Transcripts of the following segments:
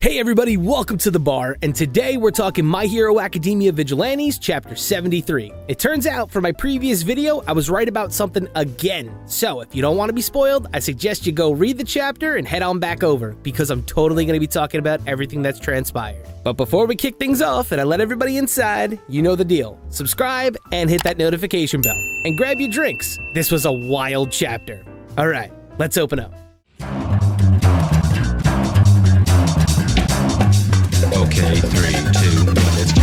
Hey everybody, welcome to the bar, and today we're talking My Hero Academia Vigilantes, Chapter 73. It turns out, for my previous video, I was right about something again. So, if you don't want to be spoiled, I suggest you go read the chapter and head on back over, because I'm totally going to be talking about everything that's transpired. But before we kick things off and I let everybody inside, you know the deal. Subscribe and hit that notification bell. And grab your drinks. This was a wild chapter. Alright, let's open up. Okay, 3, 2, 1, let's go.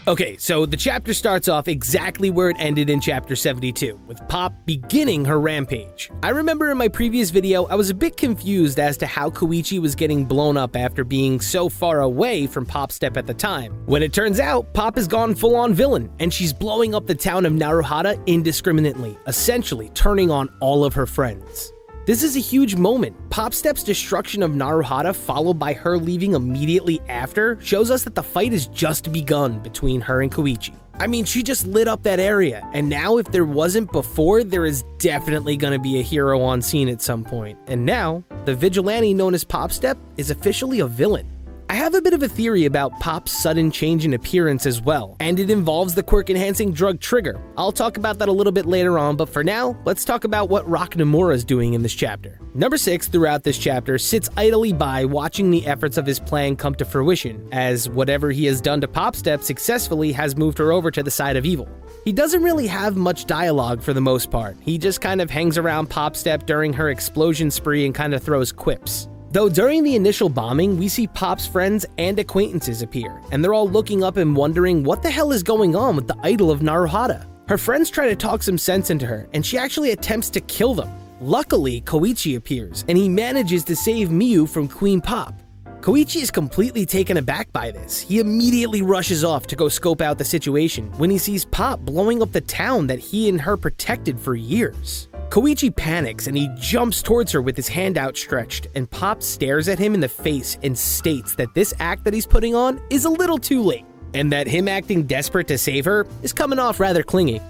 Okay, so the chapter starts off exactly where it ended in Chapter 72, with Pop beginning her rampage. I remember in my previous video, I was a bit confused as to how Koichi was getting blown up after being so far away from Popstep at the time. When it turns out, Pop has gone full-on villain, and she's blowing up the town of Naruhata indiscriminately, essentially turning on all of her friends. This is a huge moment. Popstep's destruction of Naruhata, followed by her leaving immediately after, shows us that the fight has just begun between her and Koichi. I mean, she just lit up that area, and now if there wasn't before, there is definitely gonna be a hero on scene at some point. And now, the vigilante known as Popstep is officially a villain. I have a bit of a theory about Pop's sudden change in appearance as well, and it involves the quirk-enhancing drug Trigger. I'll talk about that a little bit later on, but for now, let's talk about what Rock Nomura is doing in this chapter. Number 6 throughout this chapter sits idly by watching the efforts of his plan come to fruition, as whatever he has done to Popstep successfully has moved her over to the side of evil. He doesn't really have much dialogue for the most part. He just kind of hangs around Popstep during her explosion spree and kind of throws quips. Though during the initial bombing, we see Pop's friends and acquaintances appear, and they're all looking up and wondering what the hell is going on with the idol of Naruhata. Her friends try to talk some sense into her, and she actually attempts to kill them. Luckily, Koichi appears, and he manages to save Miu from Queen Pop. Koichi is completely taken aback by this. He immediately rushes off to go scope out the situation when he sees Pop blowing up the town that he and her protected for years. Koichi panics and he jumps towards her with his hand outstretched, and Pop stares at him in the face and states that this act that he's putting on is a little too late, and that him acting desperate to save her is coming off rather clingy.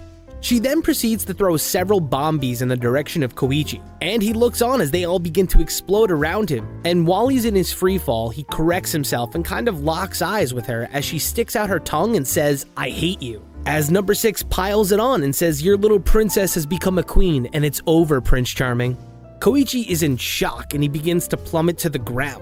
She then proceeds to throw several bombies in the direction of Koichi, and he looks on as they all begin to explode around him, and while he's in his free fall, he corrects himself and kind of locks eyes with her as she sticks out her tongue and says, "I hate you." As number 6 piles it on and says, "Your little princess has become a queen, and it's over, Prince Charming." Koichi is in shock and he begins to plummet to the ground.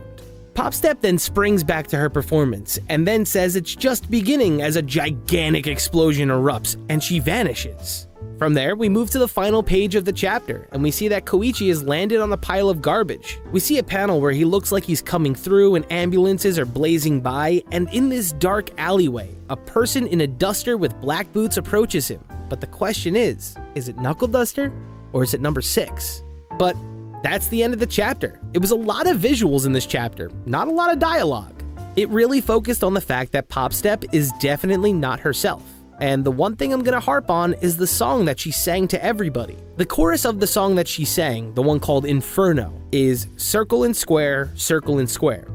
Popstep then springs back to her performance and then says it's just beginning as a gigantic explosion erupts and she vanishes. From there, we move to the final page of the chapter, and we see that Koichi has landed on a pile of garbage. We see a panel where he looks like he's coming through and ambulances are blazing by, and in this dark alleyway, a person in a duster with black boots approaches him. But the question is it Knuckle Duster or is it number 6? But that's the end of the chapter. It was a lot of visuals in this chapter, not a lot of dialogue. It really focused on the fact that Popstep is definitely not herself. And the one thing I'm gonna harp on is the song that she sang to everybody. The chorus of the song that she sang, the one called Inferno, is circle and square, circle and square.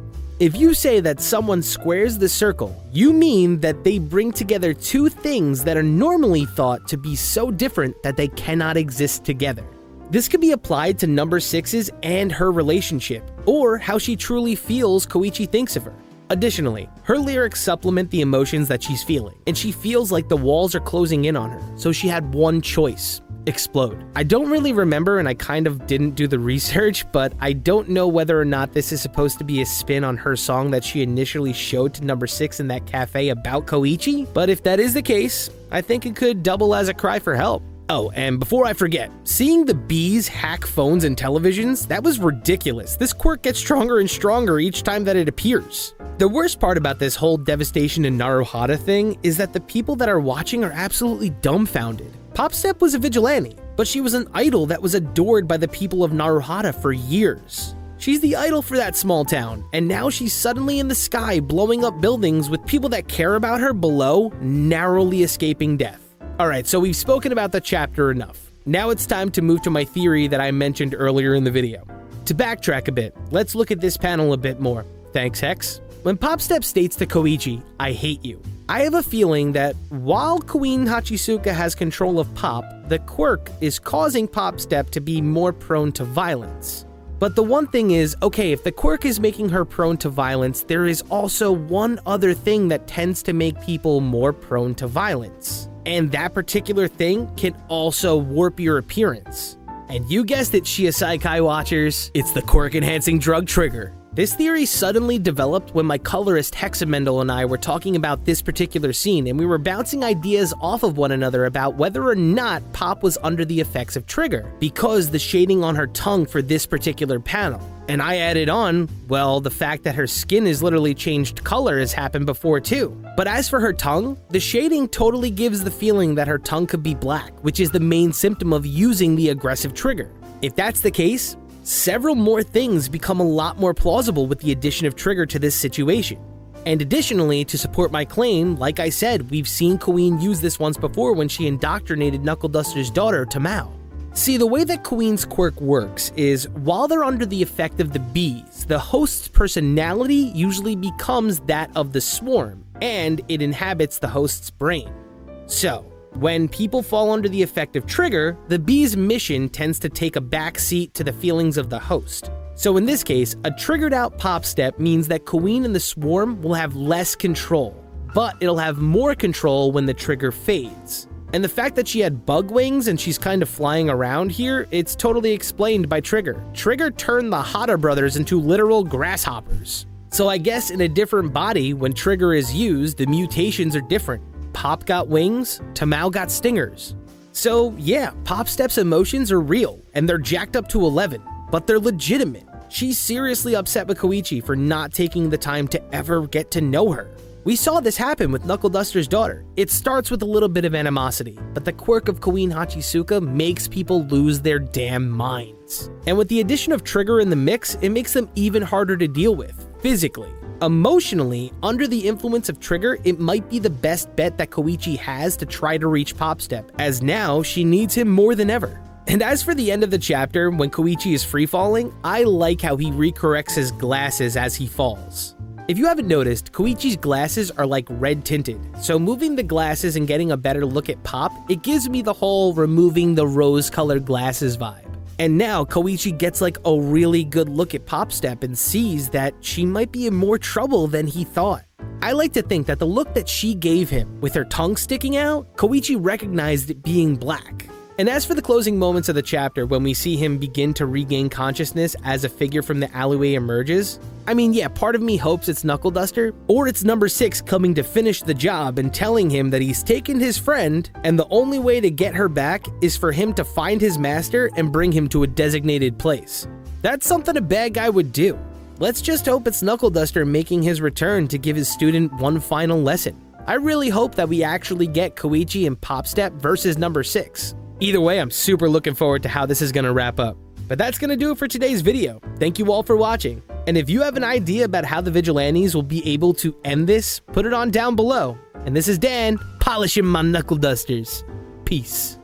If you say that someone squares the circle, you mean that they bring together two things that are normally thought to be so different that they cannot exist together. This could be applied to number 6's and her relationship, or how she truly feels Koichi thinks of her. Additionally, her lyrics supplement the emotions that she's feeling, and she feels like the walls are closing in on her, so she had one choice: explode. I don't really remember, and I kind of didn't do the research, but I don't know whether or not this is supposed to be a spin on her song that she initially showed to number 6 in that cafe about Koichi, but if that is the case, I think it could double as a cry for help. Oh, and before I forget, seeing the bees hack phones and televisions, that was ridiculous. This quirk gets stronger and stronger each time that it appears. The worst part about this whole devastation in Naruhata thing is that the people that are watching are absolutely dumbfounded. Popstep was a vigilante, but she was an idol that was adored by the people of Naruhata for years. She's the idol for that small town, and now she's suddenly in the sky blowing up buildings with people that care about her below narrowly escaping death. Alright, so we've spoken about the chapter enough. Now it's time to move to my theory that I mentioned earlier in the video. To backtrack a bit, let's look at this panel a bit more. Thanks, Hex. When Pop Step states to Koichi, "I hate you," I have a feeling that while Queen Hachisuka has control of Pop, the quirk is causing Pop Step to be more prone to violence. But the one thing is, okay, if the quirk is making her prone to violence, there is also one other thing that tends to make people more prone to violence. And that particular thing can also warp your appearance. And you guessed it, Shiosaikai watchers, it's the quirk-enhancing drug trigger. This theory suddenly developed when my colorist Hexamendel and I were talking about this particular scene, and we were bouncing ideas off of one another about whether or not Pop was under the effects of Trigger, because the shading on her tongue for this particular panel. And I added on, well, the fact that her skin is literally changed color has happened before too. But as for her tongue, the shading totally gives the feeling that her tongue could be black, which is the main symptom of using the aggressive trigger. If that's the case, several more things become a lot more plausible with the addition of Trigger to this situation. And additionally, to support my claim, like I said, we've seen Queen use this once before when she indoctrinated Knuckle Duster's daughter, Tamao. See, the way that Queen's quirk works is, while they're under the effect of the bees, the host's personality usually becomes that of the swarm, and it inhabits the host's brain. So, when people fall under the effect of Trigger, the bee's mission tends to take a back seat to the feelings of the host. So in this case, a triggered out Pop Step means that Queen and the swarm will have less control, but it'll have more control when the trigger fades. And the fact that she had bug wings and she's kind of flying around here, it's totally explained by Trigger. Trigger turned the Hata brothers into literal grasshoppers. So I guess in a different body, when Trigger is used, the mutations are different. Pop got wings, Tamao got stingers. So yeah, Pop Step's emotions are real, and they're jacked up to 11, but they're legitimate. She's seriously upset with Koichi for not taking the time to ever get to know her. We saw this happen with Knuckle Duster's daughter. It starts with a little bit of animosity, but the quirk of Queen Hachisuka makes people lose their damn minds. And with the addition of Trigger in the mix, it makes them even harder to deal with, physically. Emotionally, under the influence of Trigger, it might be the best bet that Koichi has to try to reach Pop Step, as now she needs him more than ever. And as for the end of the chapter, when Koichi is free-falling, I like how he recorrects his glasses as he falls. If you haven't noticed, Koichi's glasses are like red tinted, so moving the glasses and getting a better look at Pop, it gives me the whole removing the rose-colored glasses vibe. And now Koichi gets like a really good look at Pop Step and sees that she might be in more trouble than he thought. I like to think that the look that she gave him, with her tongue sticking out, Koichi recognized it being black. And as for the closing moments of the chapter, when we see him begin to regain consciousness as a figure from the alleyway emerges, I mean, yeah, part of me hopes it's Knuckle Duster, or it's number 6 coming to finish the job and telling him that he's taken his friend, and the only way to get her back is for him to find his master and bring him to a designated place. That's something a bad guy would do. Let's just hope it's Knuckle Duster making his return to give his student one final lesson. I really hope that we actually get Koichi and Pop Step versus number 6. Either way, I'm super looking forward to how this is going to wrap up. But that's going to do it for today's video. Thank you all for watching. And if you have an idea about how the Vigilantes will be able to end this, put it on down below. And this is Dan, polishing my knuckle dusters. Peace.